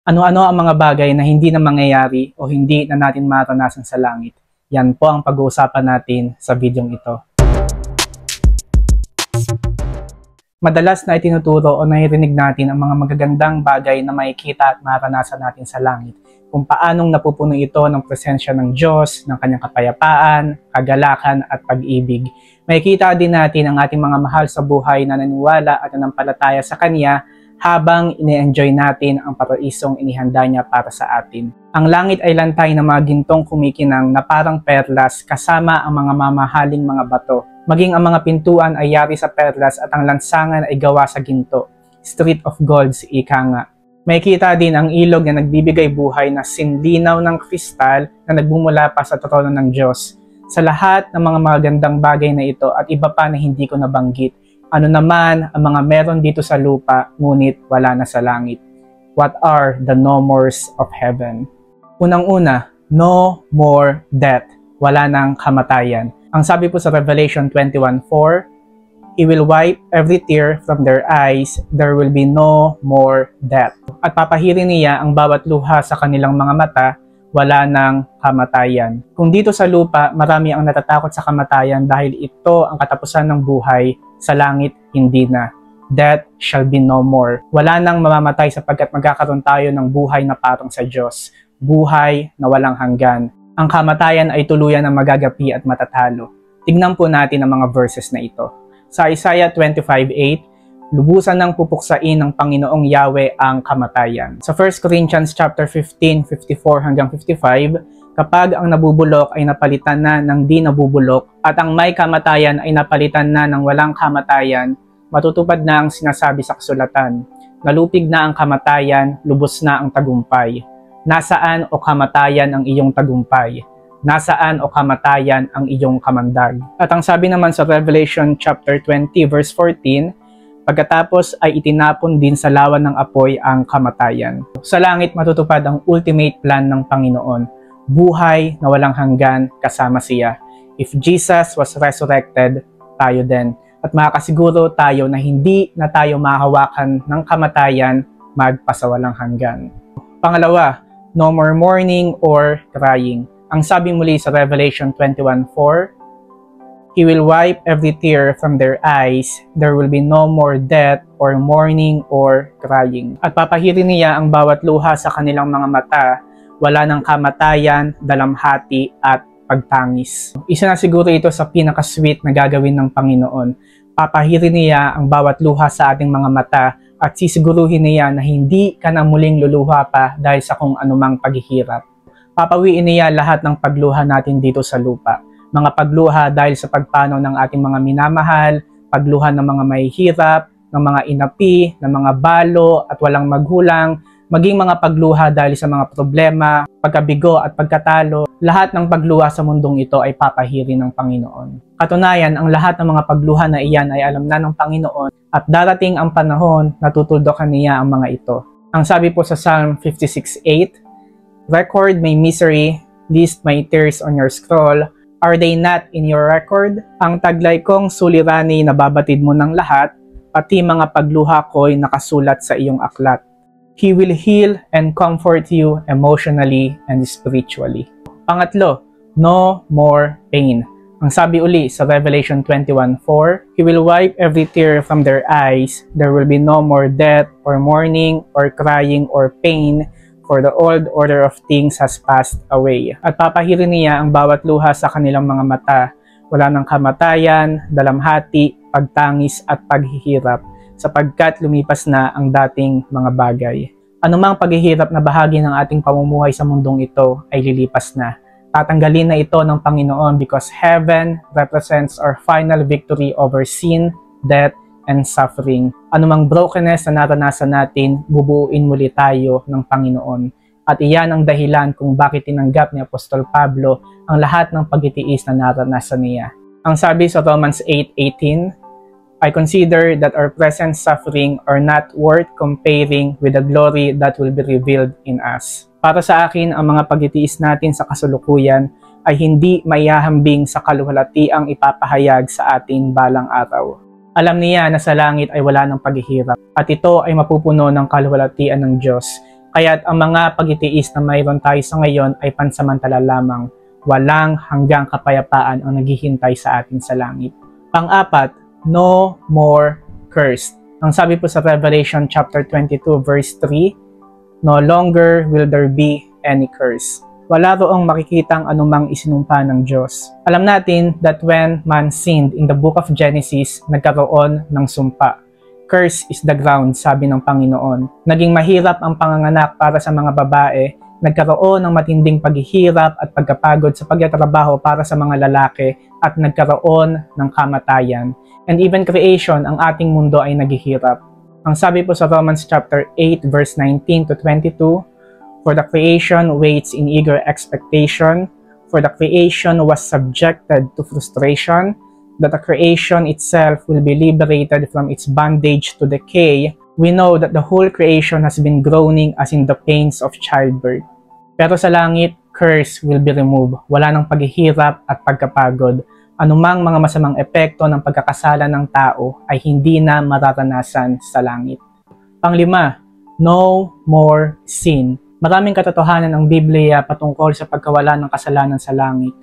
Ano-ano ang mga bagay na hindi na mangyayari o hindi na natin maranasan sa langit? Yan po ang pag-uusapan natin sa videong ito. Madalas na itinuturo o naririnig natin ang mga magagandang bagay na makikita at maranasan natin sa langit. Kung paanong napupuno ito ng presensya ng Diyos, ng kanyang kapayapaan, kagalakan at pag-ibig. Makikita din natin ang ating mga mahal sa buhay na naniwala at nanampalataya sa Kanya habang ine-enjoy natin ang paraisong inihanda niya para sa atin. Ang langit ay lantay na mga gintong kumikinang na parang perlas kasama ang mga mamahaling mga bato. Maging ang mga pintuan ay yari sa perlas at ang lansangan ay gawa sa ginto. Street of gold si ika nga. Makikita din ang ilog na nagbibigay buhay na sinlinaw ng kristal na nagbumula pa sa trono ng Diyos. Sa lahat ng mga magandang bagay na ito at iba pa na hindi ko nabanggit, ano naman ang mga meron dito sa lupa, ngunit wala na sa langit? What are the no mores of heaven? Unang-una, no more death. Wala nang kamatayan. Ang sabi po sa Revelation 21:4, He will wipe every tear from their eyes. There will be no more death. At papahirin niya ang bawat luha sa kanilang mga mata. Wala nang kamatayan. Kung dito sa lupa, marami ang natatakot sa kamatayan dahil ito ang katapusan ng buhay, sa langit, hindi na. Death shall be no more. Wala nang mamamatay sapagkat magkakaroon tayo ng buhay na parang sa Diyos. Buhay na walang hanggan. Ang kamatayan ay tuluyan ng magagapi at matatalo. Tignan po natin ang mga verses na ito. Sa Isaiah 25:8, lubusan ng pupuksain ng Panginoong Yahweh ang kamatayan. Sa 1 Corinthians chapter 15:54 hanggang 55, kapag ang nabubulok ay napalitan na ng di nabubulok at ang may kamatayan ay napalitan na ng walang kamatayan, matutupad na ang sinasabi sa kasulatan. Nalupig na ang kamatayan, lubos na ang tagumpay. Nasaan o kamatayan ang iyong tagumpay? Nasaan o kamatayan ang iyong kamandag? At ang sabi naman sa Revelation chapter 20 verse 14, pagkatapos ay itinapon din sa lawan ng apoy ang kamatayan. Sa langit matutupad ang ultimate plan ng Panginoon. Buhay na walang hanggan kasama siya. If Jesus was resurrected, tayo din. At makakasiguro tayo na hindi na tayo mahahawakan ng kamatayan magpasawalang hanggan. Pangalawa, no more mourning or crying. Ang sabi muli sa Revelation 21:4, He will wipe every tear from their eyes. There will be no more death or mourning or crying. At papahirin niya ang bawat luha sa kanilang mga mata. Wala ng kamatayan, dalamhati at pagtangis. Isa na siguro ito sa pinaka-sweet na gagawin ng Panginoon. Papahirin niya ang bawat luha sa ating mga mata at sisiguruhin niya na hindi ka na muling luluha pa dahil sa kung anumang paghihirap. Papawiin niya lahat ng pagluha natin dito sa lupa. Mga pagluha dahil sa pagpanaw ng ating mga minamahal, pagluha ng mga mahihirap, ng mga inapi, ng mga balo at walang maghulang, maging mga pagluha dahil sa mga problema, pagkabigo at pagkatalo, lahat ng pagluha sa mundong ito ay papahirin ng Panginoon. Katunayan, ang lahat ng mga pagluha na iyan ay alam na ng Panginoon at darating ang panahon na tutuldukan niya ang mga ito. Ang sabi po sa Psalm 56:8, Record my misery, list my tears on your scroll. Are they not in your record? Ang taglay kong suliranin na babatid mo ng lahat, pati mga pagluha ko'y nakasulat sa iyong aklat. He will heal and comfort you emotionally and spiritually. Pangatlo, no more pain. Ang sabi uli sa Revelation 21:4, He will wipe every tear from their eyes. There will be no more death or mourning or crying or pain, for the old order of things has passed away. At papahirin niya ang bawat luha sa kanilang mga mata. Wala ng kamatayan, dalamhati, pagtangis at paghihirap, sapagkat lumipas na ang dating mga bagay. Anumang paghihirap na bahagi ng ating pamumuhay sa mundong ito ay lilipas na. Tatanggalin na ito ng Panginoon because heaven represents our final victory over sin, death, and suffering. Anumang brokenness na naranasan natin, bubuuin muli tayo ng Panginoon. At iyan ang dahilan kung bakit tinanggap ni Apostol Pablo ang lahat ng pagtitiis na naranasan niya. Ang sabi sa Romans 8:18, I consider that our present suffering are not worth comparing with the glory that will be revealed in us. Para sa akin, ang mga pagtitiis natin sa kasulukuyan ay hindi maihahambing sa kaluwalhatiang ipapahayag sa atin balang araw. Alam niya na sa langit ay wala ng paghihirap at ito ay mapupuno ng kaluwalhatian ng Diyos. Kaya't ang mga pag-itiis na mayroon tayo sa ngayon ay pansamantala lamang. Walang hanggang kapayapaan ang naghihintay sa atin sa langit. Pang-apat, no more cursed. Ang sabi po sa Revelation chapter 22 verse 3, no longer will there be any curse. Wala roong makikitang anumang isinumpa ng Diyos. Alam natin that when man sinned in the book of Genesis, nagkaroon ng sumpa. Curse is the ground, sabi ng Panginoon. Naging mahirap ang panganganak para sa mga babae, nagkaroon ng matinding paghihirap at pagkapagod sa pagtatrabaho para sa mga lalaki at nagkaroon ng kamatayan. And even creation, ang ating mundo ay naghihirap. Ang sabi po sa Romans chapter 8 verse 19 to 22, for the creation waits in eager expectation, for the creation was subjected to frustration, that the creation itself will be liberated from its bondage to decay. We know that the whole creation has been groaning as in the pains of childbirth. Pero sa langit, curse will be removed. Wala nang paghihirap at pagkapagod. Anumang mga masamang epekto ng pagkakasala ng tao ay hindi na mararanasan sa langit. Panglima, no more sin. Maraming katotohanan ang Biblia patungkol sa pagkawala ng kasalanan sa langit.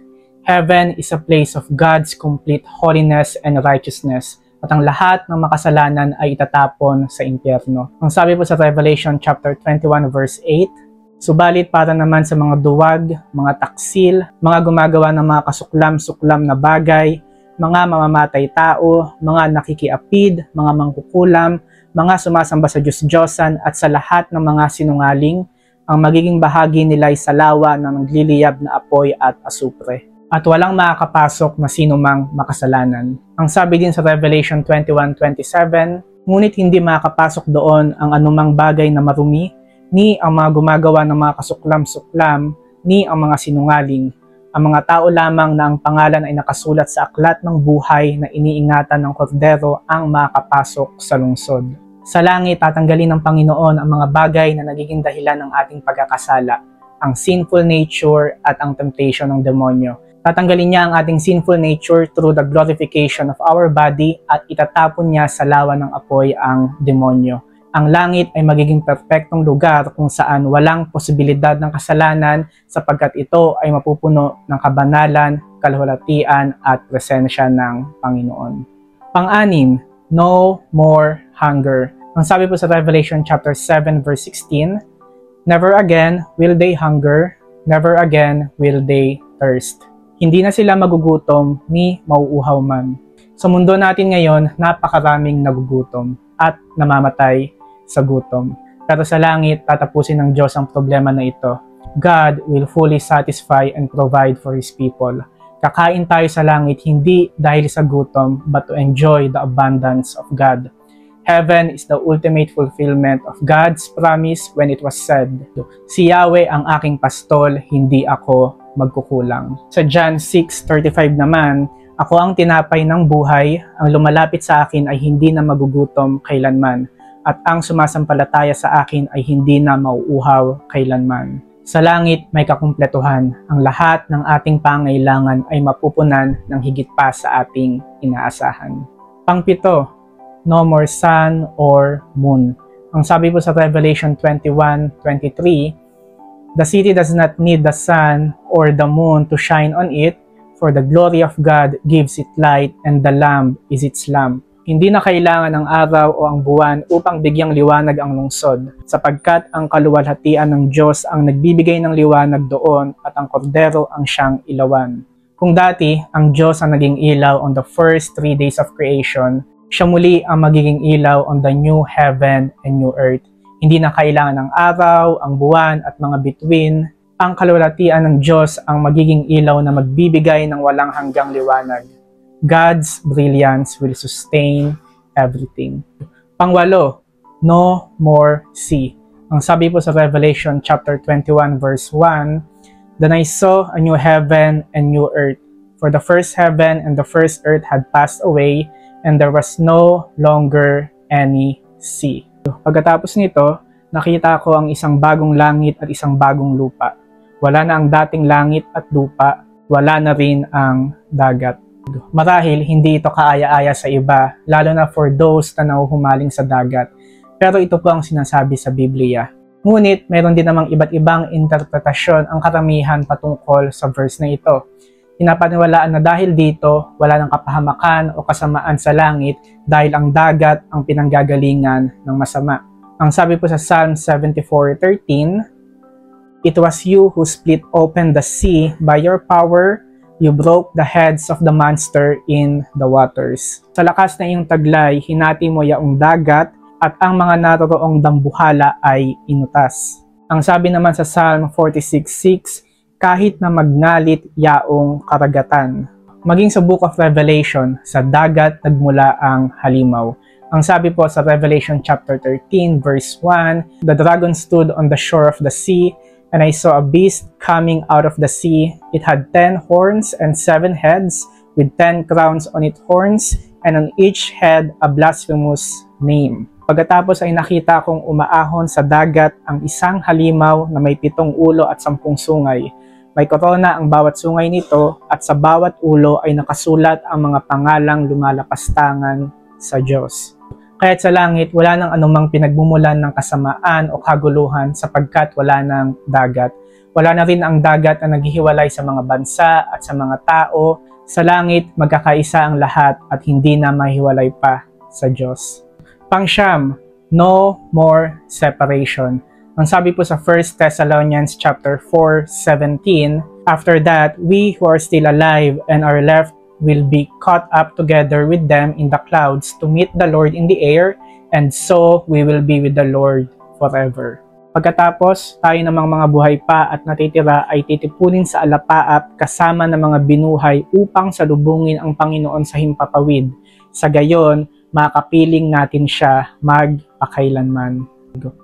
Heaven is a place of God's complete holiness and righteousness, at ang lahat ng makasalanan ay itatapon sa impyerno. Ang sabi po sa Revelation chapter 21 verse 8, subalit para naman sa mga duwag, mga taksil, mga gumagawa ng mga kasuklam-suklam na bagay, mga mamamatay tao, mga nakikiapid, mga mangkukulam, mga sumasamba sa Diyos-Diyosan at sa lahat ng mga sinungaling, ang magiging bahagi nila ay sa lawa na nagliliyab na apoy at asupre. At walang makakapasok na sino mang makasalanan. Ang sabi din sa Revelation 21:27, ngunit hindi makakapasok doon ang anumang bagay na marumi, ni ang mga gumagawa ng mga kasuklam-suklam, ni ang mga sinungaling. Ang mga tao lamang na ang pangalan ay nakasulat sa aklat ng buhay na iniingatan ng Kordero ang makakapasok sa lungsod. Sa langit, tatanggalin ng Panginoon ang mga bagay na nagiging dahilan ng ating pagkakasala, ang sinful nature at ang temptation ng demonyo. Tatanggalin niya ang ating sinful nature through the glorification of our body at itatapon niya sa lawa ng apoy ang demonyo. Ang langit ay magiging perpektong lugar kung saan walang posibilidad ng kasalanan sapagkat ito ay mapupuno ng kabanalan, kalwalhatian at presensya ng Panginoon. Pang-anim, no more hunger. Ang sabi po sa Revelation chapter 7 verse 16, never again will they hunger, never again will they thirst. Hindi na sila magugutom ni mauuhaw man. Sa mundo natin ngayon, napakaraming nagugutom at namamatay sa gutom. Pero sa langit, tatapusin ng Diyos ang problema na ito. God will fully satisfy and provide for His people. Kakain tayo sa langit hindi dahil sa gutom, but to enjoy the abundance of God. Heaven is the ultimate fulfillment of God's promise when it was said, si Yahweh ang aking pastol, hindi ako magkukulang. Sa John 6:35 naman, ako ang tinapay ng buhay, ang lumalapit sa akin ay hindi na magugutom kailanman, at ang sumasampalataya sa akin ay hindi na mauuhaw kailanman. Sa langit may kakumpletuhan, ang lahat ng ating pangailangan ay mapupunan ng higit pa sa ating inaasahan. Pang-pito, no more sun or moon. Ang sabi po sa Revelation 21:23, the city does not need the sun or the moon to shine on it, for the glory of God gives it light and the Lamb is its lamp. Hindi na kailangan ng araw o ang buwan upang bigyang liwanag ang lungsod, sapagkat ang kaluwalhatian ng Diyos ang nagbibigay ng liwanag doon at ang Kordero ang siyang ilawan. Kung dati, ang Diyos ang naging ilaw on the first 3 days of creation, siya muli ang magiging ilaw on the new heaven and new earth. Hindi na kailangan ng araw, ang buwan at mga bituin. Ang kaluwalhatian ng Diyos ang magiging ilaw na magbibigay ng walang hanggang liwanag. God's brilliance will sustain everything. Pangwalo, no more sea. Ang sabi po sa Revelation chapter 21 verse 1, then I saw a new heaven and new earth, for the first heaven and the first earth had passed away, and there was no longer any sea. Pagkatapos nito, nakita ko ang isang bagong langit at isang bagong lupa. Wala na ang dating langit at lupa, wala na rin ang dagat. Marahil hindi ito kaaya-aya sa iba, lalo na for those na nahuhumaling sa dagat. Pero ito po ang sinasabi sa Biblia. Ngunit mayroon din namang iba't ibang interpretasyon ang karamihan patungkol sa verse na ito. Pinapaniwalaan na dahil dito, wala ng kapahamakan o kasamaan sa langit dahil ang dagat ang pinanggagalingan ng masama. Ang sabi po sa Psalm 74:13, "It was you who split open the sea by your power. You broke the heads of the monster in the waters." Sa lakas na iyong taglay, hinati mo yaong dagat at ang mga naroroong dambuhala ay inutas. Ang sabi naman sa Psalm 46:6, "Kahit na magnalit yaong karagatan." Maging sa Book of Revelation, sa dagat nagmula ang halimaw. Ang sabi po sa Revelation chapter 13 verse 1, "The dragon stood on the shore of the sea, and I saw a beast coming out of the sea. It had 10 horns and 7 heads, with 10 crowns on its horns, and on each head a blasphemous name." Pagkatapos ay nakita kong umaahon sa dagat ang isang halimaw na may 7 ulo at 10 sungay. May korona ang bawat sungay nito at sa bawat ulo ay nakasulat ang mga pangalang lumalapastangan sa Diyos. Kaya't sa langit, wala nang anumang pinagmumulan ng kasamaan o kaguluhan sapagkat wala nang dagat. Wala na rin ang dagat na naghihiwalay sa mga bansa at sa mga tao. Sa langit, magkakaisa ang lahat at hindi na mahiwalay pa sa Diyos. Pangsyam, no more separation. Ang sabi po sa 1 Thessalonians chapter 4:17, "After that, we who are still alive and are left will be caught up together with them in the clouds to meet the Lord in the air, and so we will be with the Lord forever." Pagkatapos, tayo namang mga buhay pa at natitira ay titipunin sa alapaap kasama ng mga binuhay upang salubungin ang Panginoon sa himpapawid. Sa gayon, makapiling natin siya magpakailanman.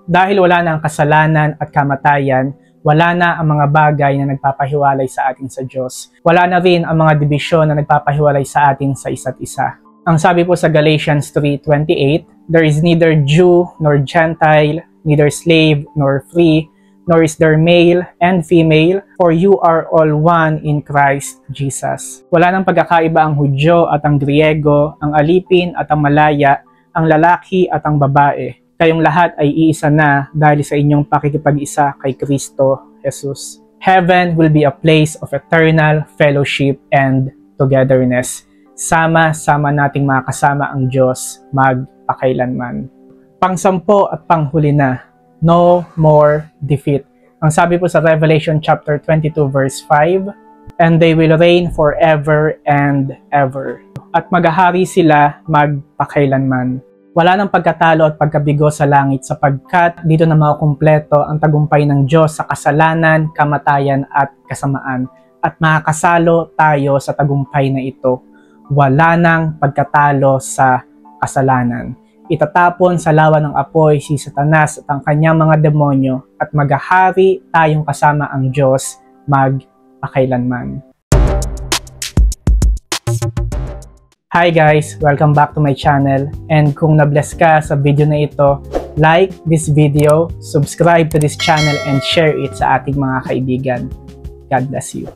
Dahil wala na ang kasalanan at kamatayan, wala na ang mga bagay na nagpapahiwalay sa atin sa Diyos. Wala na rin ang mga dibisyon na nagpapahiwalay sa atin sa isa't isa. Ang sabi po sa Galatians 3:28, "There is neither Jew nor Gentile, neither slave nor free, nor is there male and female, for you are all one in Christ Jesus." Wala nang pagkakaiba ang Hudyo at ang Griego, ang alipin at ang malaya, ang lalaki at ang babae. Kayong lahat ay iisa na dahil sa inyong pakikipag-isa kay Kristo Jesus. Heaven will be a place of eternal fellowship and togetherness. Sama-sama nating makasama ang Diyos magpakailanman. Pang-10 at panghuli na, no more defeat. Ang sabi po sa Revelation chapter 22 verse 5, "And they will reign forever and ever." At maghahari sila magpakailanman. Wala nang pagkatalo at pagkabigo sa langit sapagkat dito na makukumpleto ang tagumpay ng Diyos sa kasalanan, kamatayan at kasamaan. At makakasalo tayo sa tagumpay na ito. Wala nang pagkatalo sa kasalanan. Itatapon sa lawa ng apoy si Satanas at ang kanyang mga demonyo at maghahari tayong kasama ang Diyos magpakailanman. Hi guys! Welcome back to my channel, and kung na-bless ka sa video na ito, like this video, subscribe to this channel, and share it sa ating mga kaibigan. God bless you.